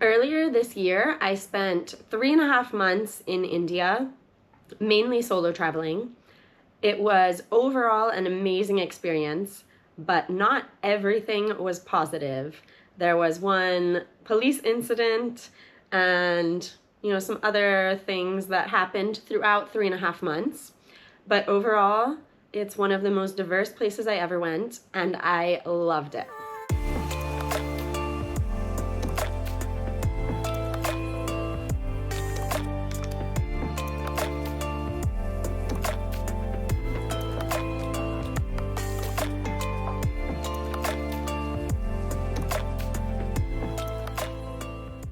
Earlier this year, I spent 3.5 months in India, mainly solo traveling. It was overall an amazing experience, but not everything was positive. There was one police incident and, some other things that happened throughout 3.5 months. But overall, it's one of the most diverse places I ever went, and I loved it.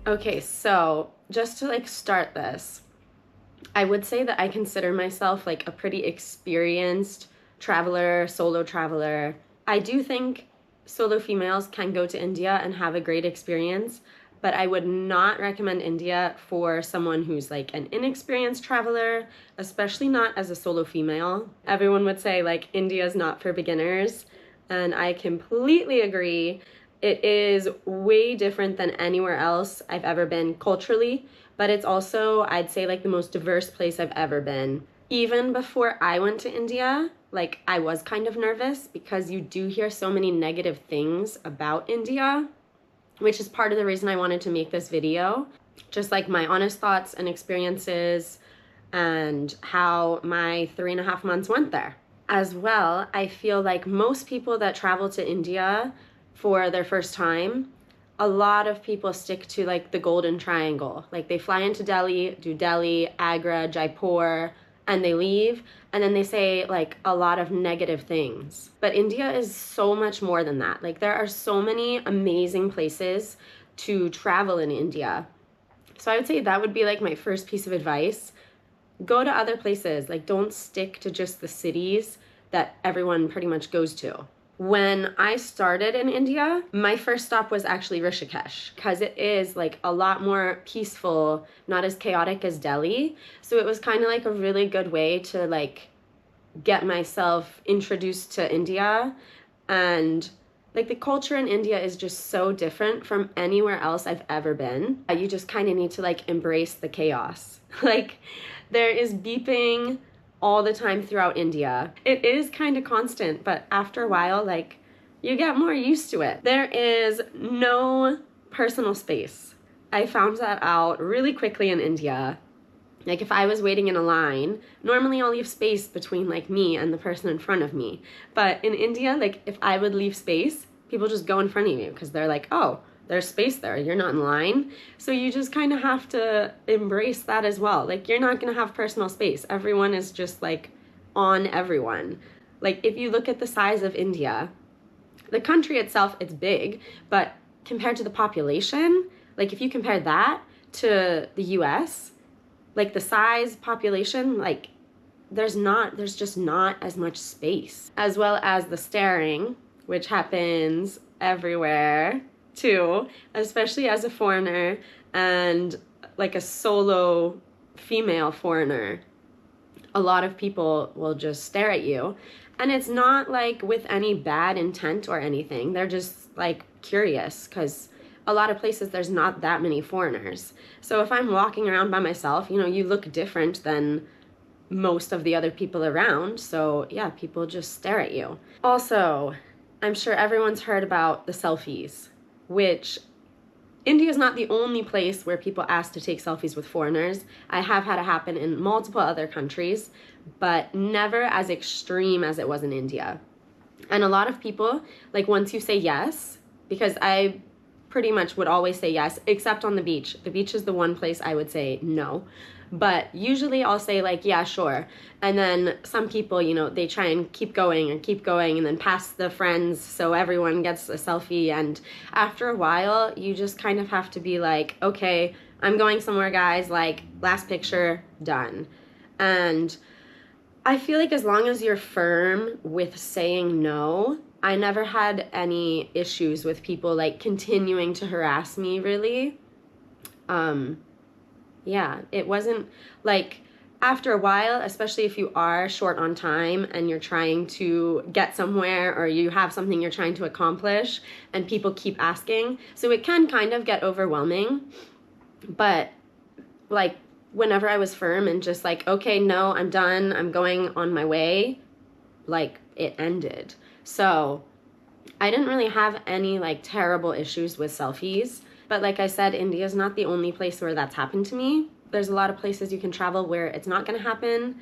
Okay, so just to start this, I would say that I consider myself a pretty experienced traveler, solo traveler. I do think solo females can go to India and have a great experience, but I would not recommend India for someone who's an inexperienced traveler, especially not as a solo female. Everyone would say India is not for beginners, and I completely agree. It is way different than anywhere else I've ever been culturally, but it's also, I'd say, the most diverse place I've ever been. Even before I went to India, I was kind of nervous because you do hear so many negative things about India, which is part of the reason I wanted to make this video. Just my honest thoughts and experiences and how my 3.5 months went there. As well, I feel like most people that travel to India for their first time, a lot of people stick to the Golden Triangle. They fly into Delhi, do Delhi, Agra, Jaipur, and they leave, and then they say a lot of negative things. But India is so much more than that. There are so many amazing places to travel in India. So I would say that would be my first piece of advice. Go to other places. Don't stick to just the cities that everyone pretty much goes to. When I started in India, my first stop was actually Rishikesh because it is a lot more peaceful, not as chaotic as Delhi. So it was kind of a really good way to get myself introduced to India. And the culture in India is just so different from anywhere else I've ever been. You just kind of need to embrace the chaos. There is beeping all the time throughout India. It is kind of constant, but after a while, you get more used to it. There is no personal space. I found that out really quickly in India. If I was waiting in a line, normally I'll leave space between me and the person in front of me. But in India, if I would leave space, people just go in front of you because they're oh, there's space there, you're not in line. So you just kind of have to embrace that as well. You're not gonna have personal space. Everyone is just on everyone. If you look at the size of India, the country itself, it's big, but compared to the population, if you compare that to the US, the size, population, there's just not as much space. As well as the staring, which happens everywhere too, especially as a foreigner and a solo female foreigner. A lot of people will just stare at you, and it's not with any bad intent or anything. They're just curious because a lot of places there's not that many foreigners. So if I'm walking around by myself, you look different than most of the other people around. So yeah, people just stare at you. Also, I'm sure everyone's heard about the selfies, which India is not the only place where people ask to take selfies with foreigners. I have had it happen in multiple other countries, but never as extreme as it was in India. And a lot of people, once you say yes, because I pretty much would always say yes, except on the beach. The beach is the one place I would say no. But usually I'll say yeah, sure. And then some people, they try and keep going and then pass the friends so everyone gets a selfie. And after a while, you just kind of have to be okay, I'm going somewhere, guys, last picture, done. And I feel as long as you're firm with saying no, I never had any issues with people continuing to harass me, really. Yeah, it wasn't after a while, especially if you are short on time and you're trying to get somewhere or you have something you're trying to accomplish and people keep asking, so it can kind of get overwhelming. But like whenever I was firm and just like, okay, no, I'm done, I'm going on my way, like it ended. So I didn't really have any like terrible issues with selfies. But like I said, India is not the only place where that's happened to me. There's a lot of places you can travel where it's not going to happen.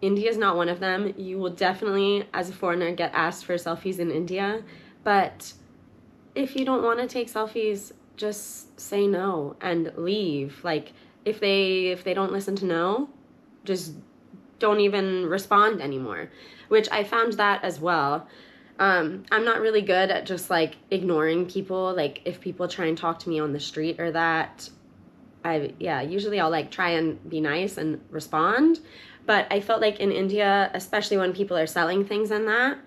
India is not one of them. You will definitely, as a foreigner, get asked for selfies in India. But if you don't want to take selfies, just say no and leave. Like if they don't listen to no, just don't even respond anymore, which I found that as well. I'm not really good at just like ignoring people. Like if people try and talk to me on the street or that, usually I'll like try and be nice and respond. But I felt like in India, especially when people are selling things and that,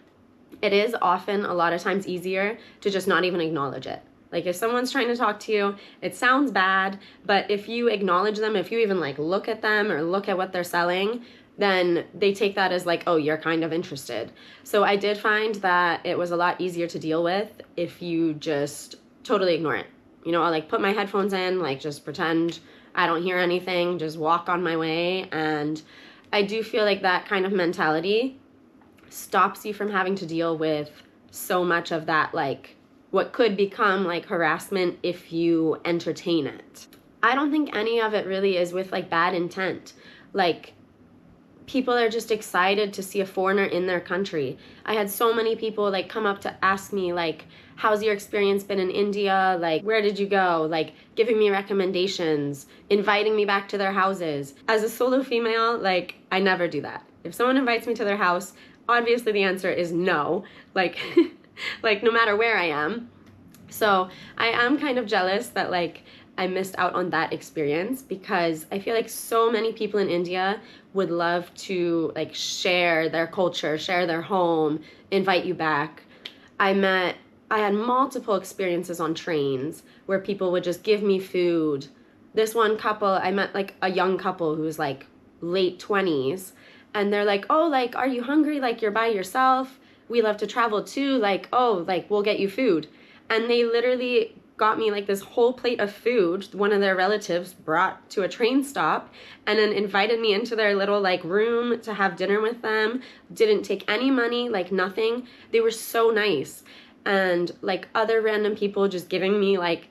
it is often a lot of times easier to just not even acknowledge it. Like if someone's trying to talk to you, it sounds bad, but if you acknowledge them, if you even like look at them or look at what they're selling, then they take that as like, oh, you're kind of interested. So I did find that it was a lot easier to deal with if you just totally ignore it. You know, I'll like put my headphones in, like just pretend I don't hear anything, just walk on my way. And I do feel like that kind of mentality stops you from having to deal with so much of that, like what could become like harassment if you entertain it. I don't think any of it really is with like bad intent. Like people are just excited to see a foreigner in their country. I had so many people like come up to ask me like, how's your experience been in India? Like, where did you go? Like giving me recommendations, inviting me back to their houses. As a solo female, like I never do that. If someone invites me to their house, obviously the answer is no, like, like no matter where I am. So I am kind of jealous that like I missed out on that experience, because I feel like so many people in India would love to like share their culture, share their home, invite you back. I had multiple experiences on trains where people would just give me food. This one couple, I met like a young couple who was like late 20s, and they're like, oh, like, are you hungry? Like you're by yourself? We love to travel too. Like, oh, like we'll get you food. And they literally got me like this whole plate of food one of their relatives brought to a train stop, and then invited me into their little like room to have dinner with them. Didn't take any money, like nothing. They were so nice. And like other random people just giving me like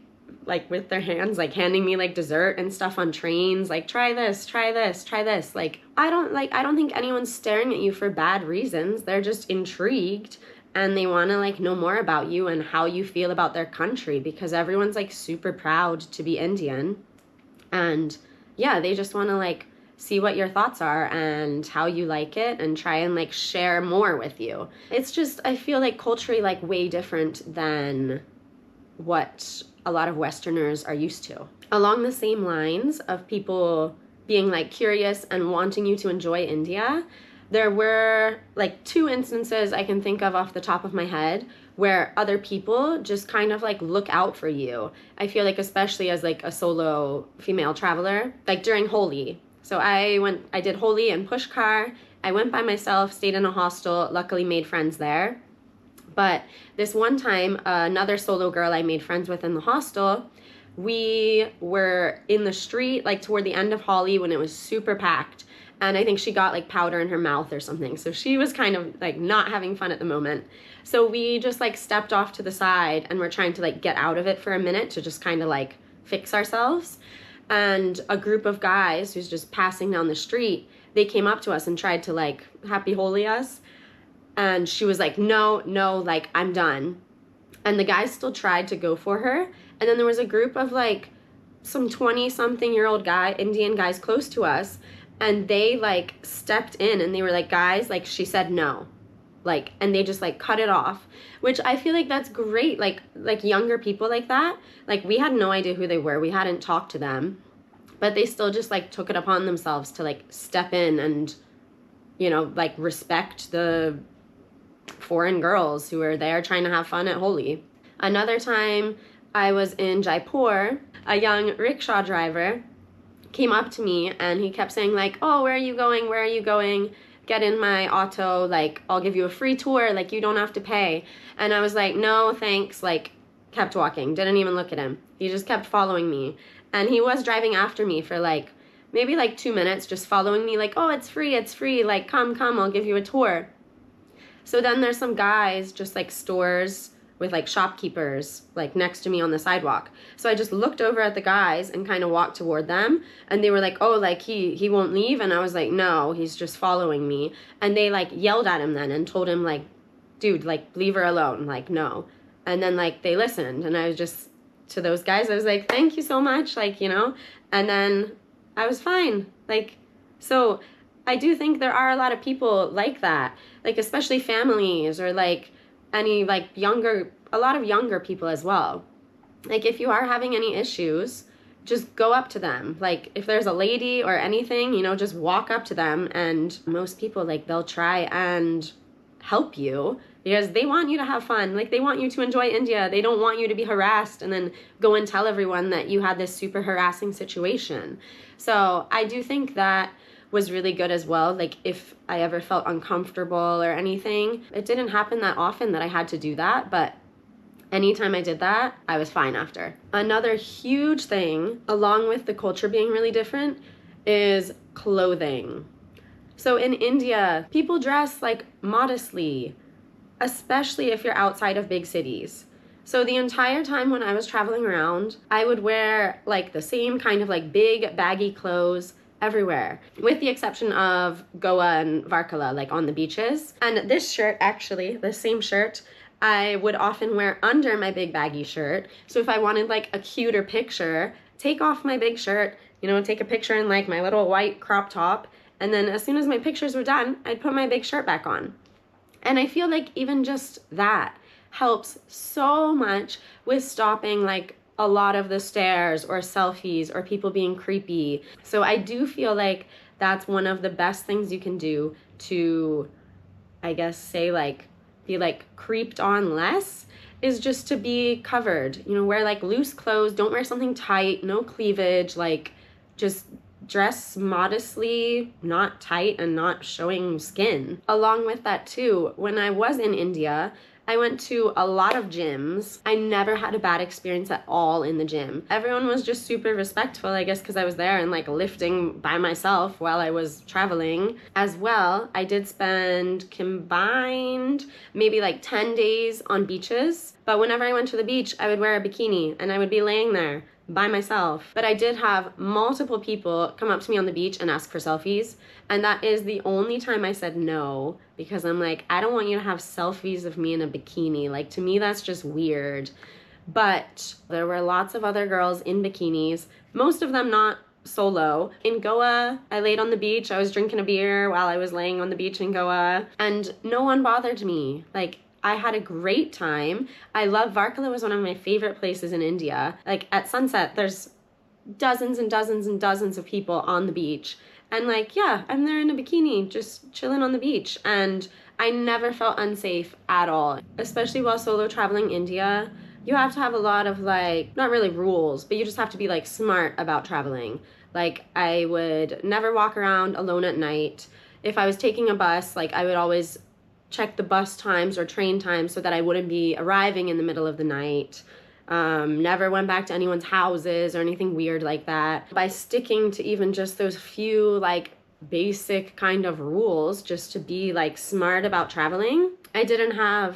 with their hands, like handing me like dessert and stuff on trains, like try this, try this, try this. Like I don't think anyone's staring at you for bad reasons. They're just intrigued and they want to like know more about you and how you feel about their country, because everyone's like super proud to be Indian. And yeah, they just want to like see what your thoughts are and how you like it and try and like share more with you. It's just, I feel like culturally like way different than what a lot of Westerners are used to. Along the same lines of people being like curious and wanting you to enjoy India, there were like 2 instances I can think of off the top of my head where other people just kind of like look out for you. I feel like especially as like a solo female traveler, like during Holi. So I did Holi in Pushkar. I went by myself, stayed in a hostel, luckily made friends there. But this one time, another solo girl I made friends with in the hostel, we were in the street like toward the end of Holi when it was super packed. And I think she got like powder in her mouth or something. So she was kind of like not having fun at the moment. So we just like stepped off to the side and we're trying to like get out of it for a minute to just kind of like fix ourselves. And a group of guys who's just passing down the street, they came up to us and tried to like happy Holi us. And she was like, no, like I'm done. And the guys still tried to go for her. And then there was a group of like some 20-something-year-old Indian guys close to us. And they like stepped in and they were like, guys, like she said no, like, and they just like cut it off, which I feel like that's great. Like younger people like that, like we had no idea who they were. We hadn't talked to them, but they still just like took it upon themselves to like step in and, you know, like respect the foreign girls who were there trying to have fun at Holi. Another time I was in Jaipur, a young rickshaw driver came up to me and he kept saying like, oh, where are you going? Where are you going? Get in my auto, like, I'll give you a free tour, like, you don't have to pay. And I was like, no, thanks, like, kept walking, didn't even look at him. He just kept following me. And he was driving after me for like, maybe like 2 minutes, just following me like, oh, it's free, like, come, I'll give you a tour. So then there's some guys, just like stores with like shopkeepers like next to me on the sidewalk. So I just looked over at the guys and kind of walked toward them, and they were like, oh, like he won't leave. And I was like, no, he's just following me. And they like yelled at him then and told him like, dude, like, leave her alone, like, no. And then like they listened, and I was just, to those guys, I was like, thank you so much, like, you know. And then I was fine. Like, so I do think there are a lot of people like that, like especially families or like any like a lot of younger people as well. Like if you are having any issues, just go up to them. Like if there's a lady or anything, you know, just walk up to them, and most people, like, they'll try and help you because they want you to have fun. Like they want you to enjoy India. They don't want you to be harassed and then go and tell everyone that you had this super harassing situation. So I do think that was really good as well. Like if I ever felt uncomfortable or anything, it didn't happen that often that I had to do that, but anytime I did that, I was fine after. Another huge thing, along with the culture being really different, is clothing. So in India, people dress like modestly, especially if you're outside of big cities. So the entire time when I was traveling around, I would wear like the same kind of like big baggy clothes everywhere, with the exception of Goa and Varkala, like on the beaches. And this shirt, actually, the same shirt, I would often wear under my big baggy shirt. So if I wanted like a cuter picture, take off my big shirt, you know, take a picture in like my little white crop top, and then as soon as my pictures were done, I'd put my big shirt back on. And I feel like even just that helps so much with stopping like a lot of the stares or selfies or people being creepy. So I do feel like that's one of the best things you can do to, I guess, say like, be like creeped on less, is just to be covered. You know, wear like loose clothes, don't wear something tight, no cleavage, like just dress modestly, not tight and not showing skin. Along with that too, when I was in India, I went to a lot of gyms. I never had a bad experience at all in the gym. Everyone was just super respectful, I guess because I was there and like lifting by myself while I was traveling. As well, I did spend combined maybe like 10 days on beaches. But whenever I went to the beach, I would wear a bikini and I would be laying there by myself. But I did have multiple people come up to me on the beach and ask for selfies. And that is the only time I said no, because I'm like, I don't want you to have selfies of me in a bikini. Like, to me, that's just weird. But there were lots of other girls in bikinis, most of them not solo. In Goa, I laid on the beach. I was drinking a beer while I was laying on the beach in Goa, and no one bothered me. Like, I had a great time. I love Varkala, was one of my favorite places in India. Like at sunset, there's dozens and dozens and dozens of people on the beach. And like, yeah, I'm there in a bikini, just chilling on the beach. And I never felt unsafe at all, especially while solo traveling India. You have to have a lot of like, not really rules, but you just have to be like smart about traveling. Like I would never walk around alone at night. If I was taking a bus, like I would always check the bus times or train times so that I wouldn't be arriving in the middle of the night. Never went back to anyone's houses or anything weird like that. By sticking to even just those few like basic kind of rules, just to be like smart about traveling, I didn't have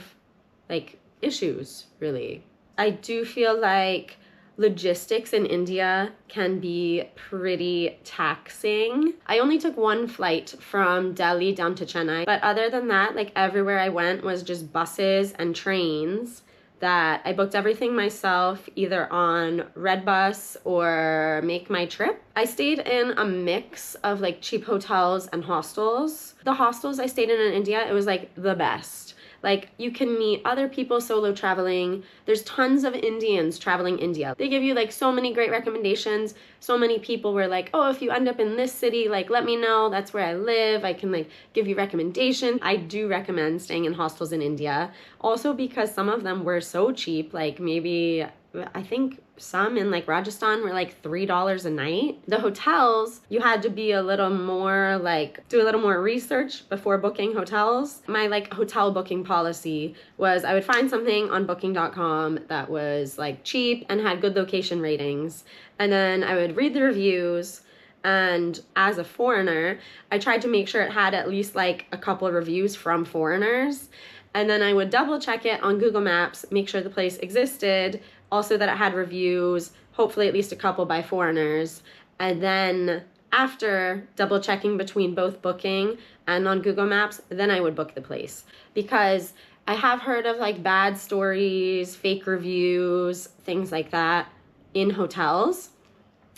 like issues really. I do feel like logistics in India can be pretty taxing. I only took one flight from Delhi down to Chennai, but other than that, like everywhere I went was just buses and trains that I booked everything myself, either on Redbus or Make My Trip. I stayed in a mix of like cheap hotels and hostels. The hostels I stayed in India, it was like the best. Like you can meet other people solo traveling. There's tons of Indians traveling India. They give you like so many great recommendations. So many people were like, oh, if you end up in this city, like let me know, that's where I live. I can like give you recommendations. I do recommend staying in hostels in India. Also because some of them were so cheap, like maybe I think some in like Rajasthan were like $3 a night. The hotels, you had to be a little more like, do a little more research before booking hotels. My like hotel booking policy was I would find something on booking.com that was like cheap and had good location ratings. And then I would read the reviews. And as a foreigner, I tried to make sure it had at least like a couple of reviews from foreigners. And then I would double check it on Google Maps, make sure the place existed, also that it had reviews, hopefully at least a couple by foreigners. And then after double checking between both booking and on Google Maps, then I would book the place. Because I have heard of like bad stories, fake reviews, things like that in hotels.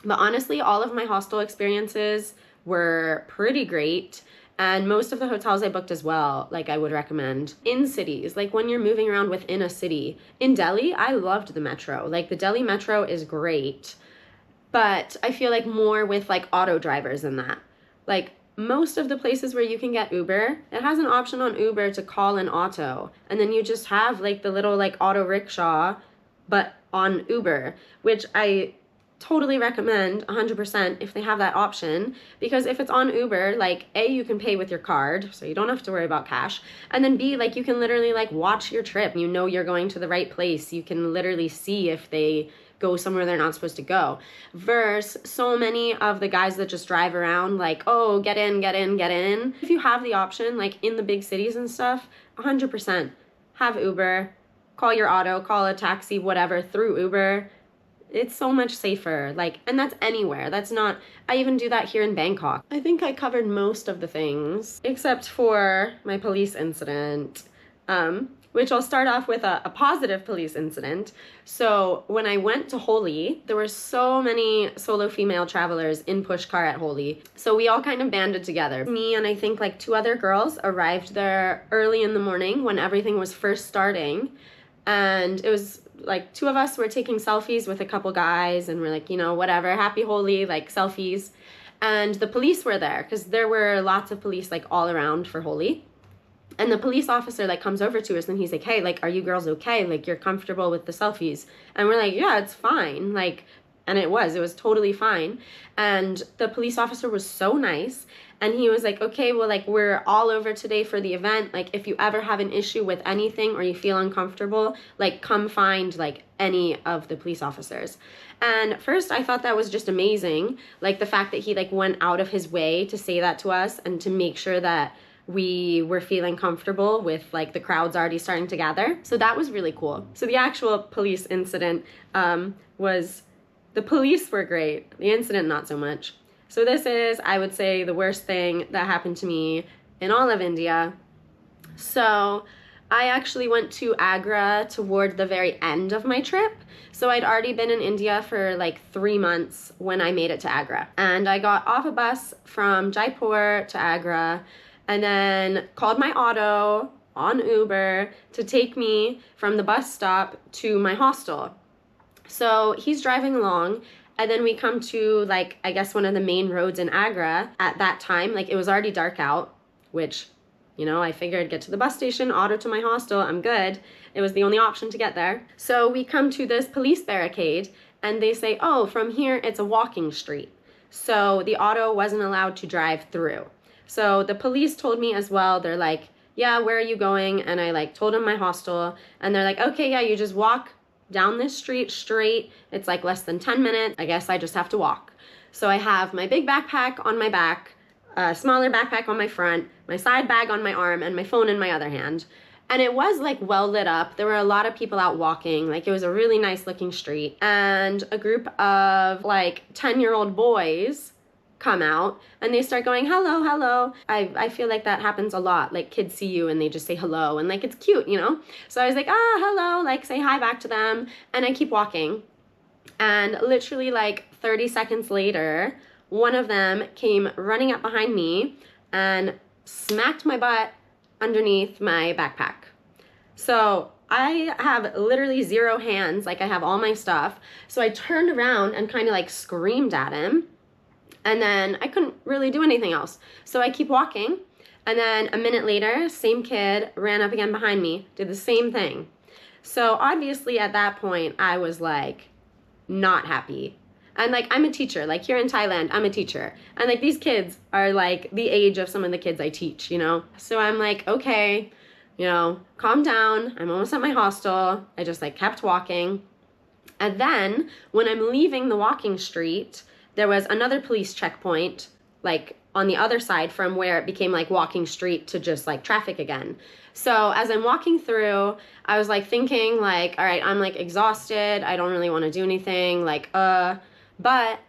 But honestly, all of my hostel experiences were pretty great. And most of the hotels I booked as well, like I would recommend in cities, like when you're moving around within a city. In Delhi, I loved the metro. Like the Delhi metro is great, but I feel like more with like auto drivers and that. Like most of the places where you can get Uber, it has an option on Uber to call an auto. And then you just have like the little like auto rickshaw, but on Uber, which I totally recommend 100% if they have that option, because if it's on Uber, like A, you can pay with your card, so you don't have to worry about cash, and then B, like you can literally like watch your trip. You know you're going to the right place. You can literally see if they go somewhere they're not supposed to go. Versus so many of the guys that just drive around like, oh, get in, get in, get in. If you have the option, like in the big cities and stuff, 100% have Uber, call your auto, call a taxi, whatever, through Uber. It's so much safer, like, and that's anywhere. That's not, I even do that here in Bangkok. I think I covered most of the things, except for my police incident, which I'll start off with a positive police incident. So when I went to Holi, there were so many solo female travelers in Pushkar at Holi. So we all kind of banded together. Me and I think like 2 other girls arrived there early in the morning when everything was first starting. And it was like 2 of us were taking selfies with a couple guys, and we're like, you know, whatever, happy Holi, like selfies. And the police were there because there were lots of police like all around for Holi. And the police officer like comes over to us and he's like, hey, like, are you girls okay? Like, you're comfortable with the selfies? And we're like, yeah, it's fine. Like, and it was totally fine. And the police officer was so nice. And he was like, okay, well, like, we're all over today for the event. Like, if you ever have an issue with anything or you feel uncomfortable, like, come find, like, any of the police officers. And first, I thought that was just amazing. Like, the fact that he, like, went out of his way to say that to us and to make sure that we were feeling comfortable with, like, the crowds already starting to gather. So that was really cool. So the actual police incident was, the police were great. The incident, not so much. So this is, I would say, the worst thing that happened to me in all of India. So I actually went to Agra toward the very end of my trip. So I'd already been in India for like 3 months when I made it to Agra. And I got off a bus from Jaipur to Agra and then called my auto on Uber to take me from the bus stop to my hostel. So he's driving along, and then we come to, like, I guess one of the main roads in Agra at that time. Like, it was already dark out, which, you know, I figured get to the bus station, auto to my hostel, I'm good. It was the only option to get there. So we come to this police barricade, and they say, oh, from here, it's a walking street. So the auto wasn't allowed to drive through. So the police told me as well, they're like, yeah, where are you going? And I, like, told them my hostel, and they're like, okay, yeah, you just walk down this street straight. It's like less than 10 minutes. I guess I just have to walk. So I have my big backpack on my back, a smaller backpack on my front, my side bag on my arm, and my phone in my other hand. And it was like well lit up. There were a lot of people out walking. Like, it was a really nice looking street. And a group of like 10-year-old boys come out and they start going, hello, hello. I feel like that happens a lot. Like, kids see you and they just say hello, and like, it's cute, you know? So I was like, hello, like, say hi back to them. And I keep walking. And literally like 30 seconds later, one of them came running up behind me and smacked my butt underneath my backpack. So I have literally 0 hands. Like, I have all my stuff. So I turned around and kind of like screamed at him. And then I couldn't really do anything else. So I keep walking. And then a minute later, same kid ran up again behind me, did the same thing. So obviously at that point, I was like, not happy. And like, I'm a teacher, like here in Thailand, I'm a teacher. And like, these kids are like the age of some of the kids I teach, you know? So I'm like, okay, you know, calm down. I'm almost at my hostel. I just like kept walking. And then when I'm leaving the walking street, there was another police checkpoint, like on the other side from where it became like walking street to just like traffic again. So as I'm walking through, I was like thinking like, all right, I'm like exhausted. I don't really want to do anything. But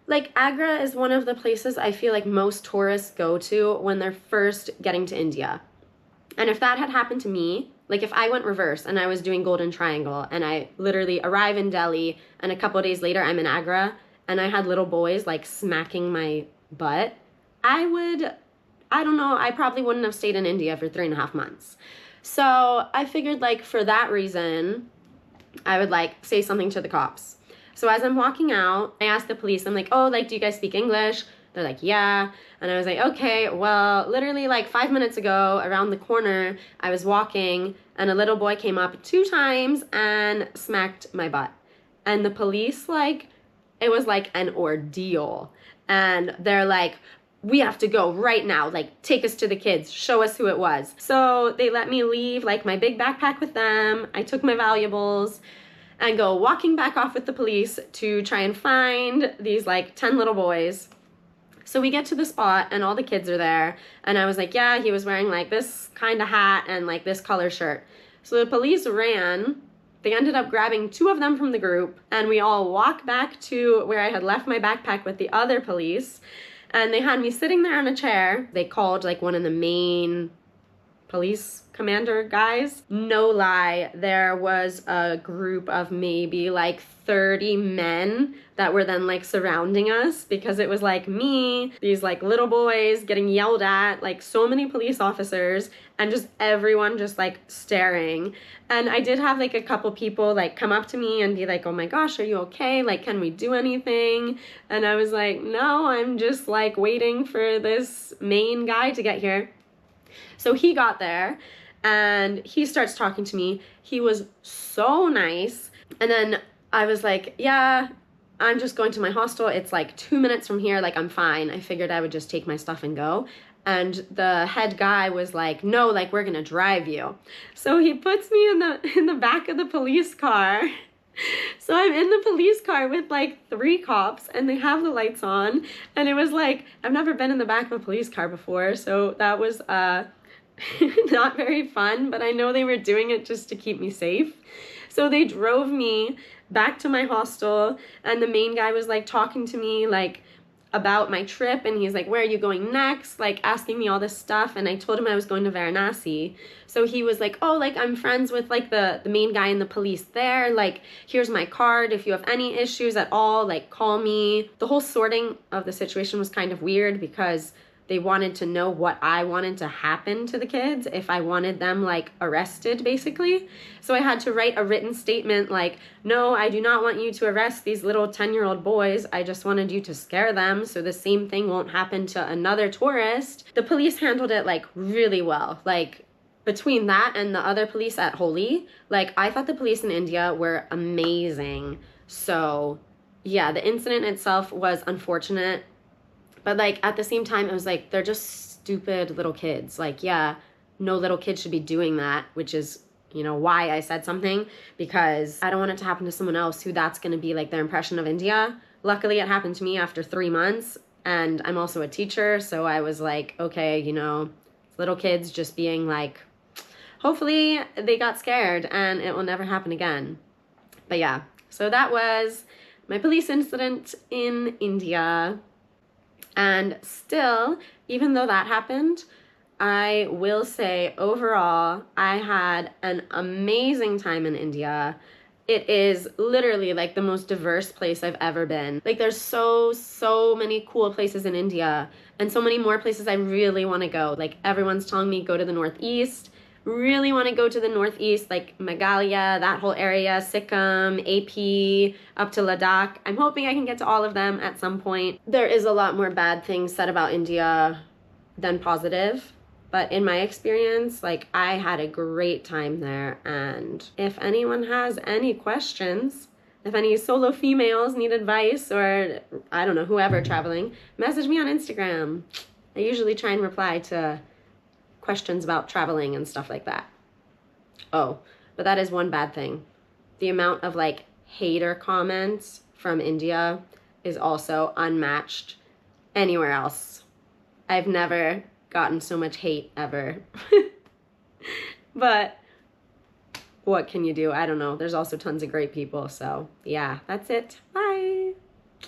like Agra is one of the places I feel like most tourists go to when they're first getting to India. And if that had happened to me, like if I went reverse and I was doing Golden Triangle and I literally arrive in Delhi and a couple of days later I'm in Agra and I had little boys like smacking my butt, I don't know, I probably wouldn't have stayed in India for 3.5 months. So I figured like for that reason, I would like say something to the cops. So as I'm walking out, I asked the police, I'm like, oh, like, do you guys speak English? They're like, yeah. And I was like, okay, well, literally like 5 minutes ago around the corner, I was walking and a little boy came up 2 times and smacked my butt. And the police, like, it was like an ordeal. And they're like, we have to go right now, like take us to the kids, show us who it was. So they let me leave like my big backpack with them. I took my valuables and go walking back off with the police to try and find these like 10 little boys. So we get to the spot and all the kids are there. And I was like, yeah, he was wearing like this kind of hat and like this color shirt. So the police ran. They ended up grabbing 2 of them from the group and we all walked back to where I had left my backpack with the other police. And they had me sitting there on a chair. They called like one of the main police commander guys. No lie, there was a group of maybe like 30 men that were then like surrounding us because it was like me, these like little boys getting yelled at, like so many police officers and just everyone just like staring. And I did have like a couple people like come up to me and be like, oh my gosh, are you okay? Like, can we do anything? And I was like, no, I'm just like waiting for this main guy to get here. So he got there and he starts talking to me. He was so nice. And then I was like, yeah, I'm just going to my hostel. It's like 2 minutes from here. Like, I'm fine. I figured I would just take my stuff and go. And the head guy was like, no, like, we're going to drive you. So he puts me in the back of the police car. So I'm in the police car with like 3 cops and they have the lights on. And it was like, I've never been in the back of a police car before. So that was not very fun, but I know they were doing it just to keep me safe. So they drove me back to my hostel and the main guy was like talking to me like about my trip and he's like, where are you going next? Like asking me all this stuff. And I told him I was going to Varanasi. So he was like, oh, like I'm friends with like the main guy in the police there. Like, here's my card. If you have any issues at all, like call me. The whole sorting of the situation was kind of weird because they wanted to know what I wanted to happen to the kids, if I wanted them like arrested basically. So I had to write a written statement like, no, I do not want you to arrest these little 10-year-old boys. I just wanted you to scare them so the same thing won't happen to another tourist. The police handled it like really well. Like between that and the other police at Holi, like I thought the police in India were amazing. So yeah, the incident itself was unfortunate. But like at the same time, it was like, they're just stupid little kids. Like, yeah, no little kid should be doing that, which is, you know, why I said something, because I don't want it to happen to someone else who that's going to be like their impression of India. Luckily, it happened to me after 3 months and I'm also a teacher. So I was like, okay, you know, little kids just being like, hopefully they got scared and it will never happen again. But yeah, so that was my police incident in India. And still, even though that happened, I will say overall, I had an amazing time in India. It is literally like the most diverse place I've ever been. Like there's so many cool places in India and so many more places I really want to go. Like everyone's telling me go to the Northeast. Really want to go to the Northeast, like Meghalaya, that whole area, Sikkim, AP, up to Ladakh. I'm hoping I can get to all of them at some point. There is a lot more bad things said about India than positive. But in my experience, like, I had a great time there. And if anyone has any questions, if any solo females need advice, or I don't know, whoever traveling, message me on Instagram. I usually try and reply to questions about traveling and stuff like that. Oh, but that is one bad thing. The amount of like hater comments from India is also unmatched anywhere else. I've never gotten so much hate ever. But what can you do? I don't know. There's also tons of great people. So yeah, that's it. Bye.